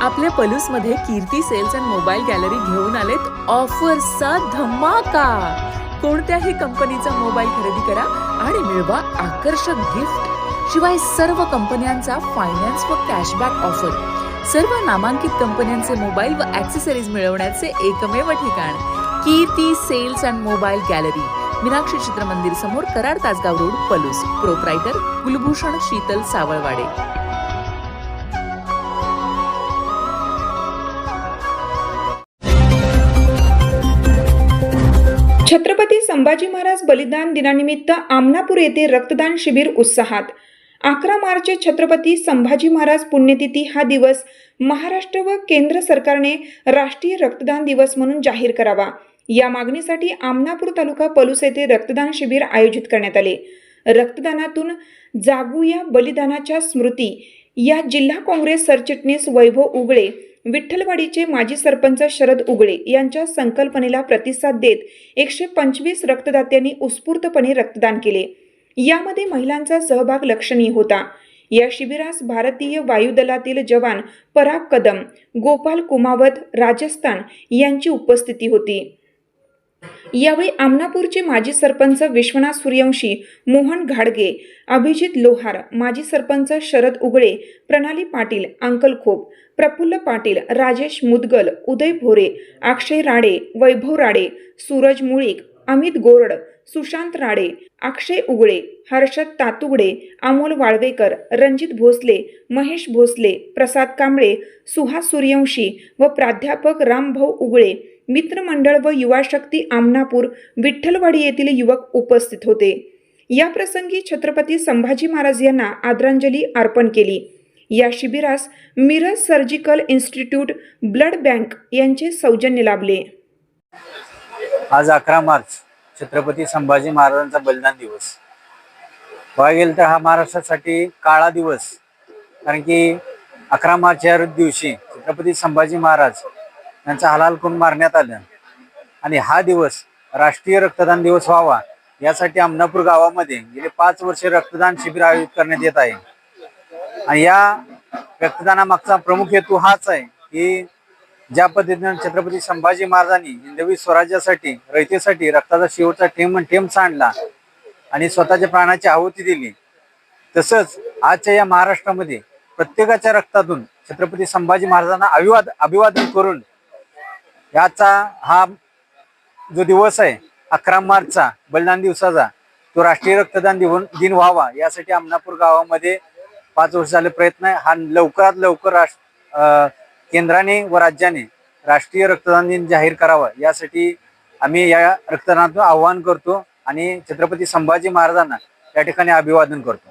आपल्या पलूसमध्ये कीर्ती sales and mobile gallery घेऊन आलेत ऑफर्सचा धमाका। कोणत्याही कंपनीचा मोबाईल खरेदी करा आणि मिळवा आकर्षक गिफ्ट। शिवाय सर्व कंपन्यांचा फायनान्स व कॅशबॅक ऑफर। सर्व नामांकित कंपन्यांचे मोबाईल व ॲक्सेसरीज मिळवण्याचे एकमेव ठिकाण Kirti sales and mobile gallery, Meenakshi Chitramandir समोर, कराड तासगाव रोड, पलूस। प्रोप्रायटर कुलभूषण शीतल सावळवाडे। छत्रपती संभाजी महाराज बलिदान दिनानिमित्त आमनापूर येथे रक्तदान शिबिर उत्साहात। 11 मार्च छत्रपती संभाजी महाराज पुण्यतिथी हा दिवस महाराष्ट्र व केंद्र सरकारने राष्ट्रीय रक्तदान दिवस म्हणून जाहीर करावा, या मागणीसाठी आमनापूर तालुका पलूस येथे रक्तदान शिबिर आयोजित करण्यात आले। रक्तदानातून जागूया बलिदानाच्या स्मृती या जिल्हा काँग्रेस सरचिटणीस वैभव उगळे, विठ्ठलवाडीचे माजी सरपंच शरद उगळे यांच्या संकल्पनेला प्रतिसाद देत 125 रक्तदात्यांनी उत्स्फूर्तपणे रक्तदान केले। यामध्ये महिलांचा सहभाग लक्षणीय होता। या शिबिरास भारतीय वायुदलातील जवान पराग कदम, गोपाल कुमावत, राजस्थान यांची उपस्थिती होती। यावेळी आमनापूरचे माजी सरपंच विश्वनाथ सूर्यवंशी, मोहन घाडगे, अभिजित लोहार, माजी सरपंच शरद उगळे, प्रणाली पाटील, अंकल खोप, प्रफुल्ल पाटील, राजेश मुदगल, उदय भोरे, अक्षय राडे, वैभव राडे, सूरज मुळीक, अमित गोरड, सुशांत राडे, अक्षय उगळे, हर्षद तातुगडे, अमोल वाळवेकर, रणजित भोसले, महेश भोसले, प्रसाद कांबळे, सुहास सूर्यवंशी व प्राध्यापक रामभाऊ उगळे, मित्रमंडळ व युवा शक्ती आमनापूर, विठ्ठलवाडी येथील युवक उपस्थित होते। या प्रसंगी छत्रपती संभाजी महाराज यांना आदरांजली अर्पण केली। या शिबिरास Miraj surgical institute, blood bank यांचे सौजन्य लाभले। आज 11 मार्च छत्रपती संभाजी महाराजांचा बलिदान दिवस। बघायला गेलं तर हा महाराष्ट्रासाठी काळा दिवस, कारण की 11 मार्च या दिवशी छत्रपती संभाजी महाराज यांचा हलाल करून मारण्यात आलं आणि हा दिवस राष्ट्रीय रक्तदान दिवस व्हावा यासाठी आमनापूर गावामध्ये गेले 5 वर्षे रक्तदान शिबिर आयोजित करण्यात येत आहे। आणि या रक्तदानामागचा प्रमुख हेतू हाच आहे की ज्या पद्धतीने छत्रपती संभाजी महाराजांनी हिंदवी स्वराज्यासाठी, रयतेसाठी रक्ताचा शेवटचा थेंब सांडला आणि स्वतःच्या प्राणाची आहुती दिली, तसंच आजच्या या महाराष्ट्रामध्ये प्रत्येकाच्या रक्तातून छत्रपती संभाजी महाराजांना अभिवादन करून याचा हा जो दिवस आहे 11 मार्चचा बलिदान दिवसाचा, तो राष्ट्रीय रक्तदान दिन व्हावा यासाठी आमनापूर गावामध्ये 5 वर्ष झाले प्रयत्न आहे। हा लवकरात लवकर केंद्राने व राज्याने राष्ट्रीय रक्तदान दिन जाहीर करावा यासाठी आम्ही या रक्तदानातून आवाहन करतो आणि छत्रपती संभाजी महाराजांना या ठिकाणी अभिवादन करतो।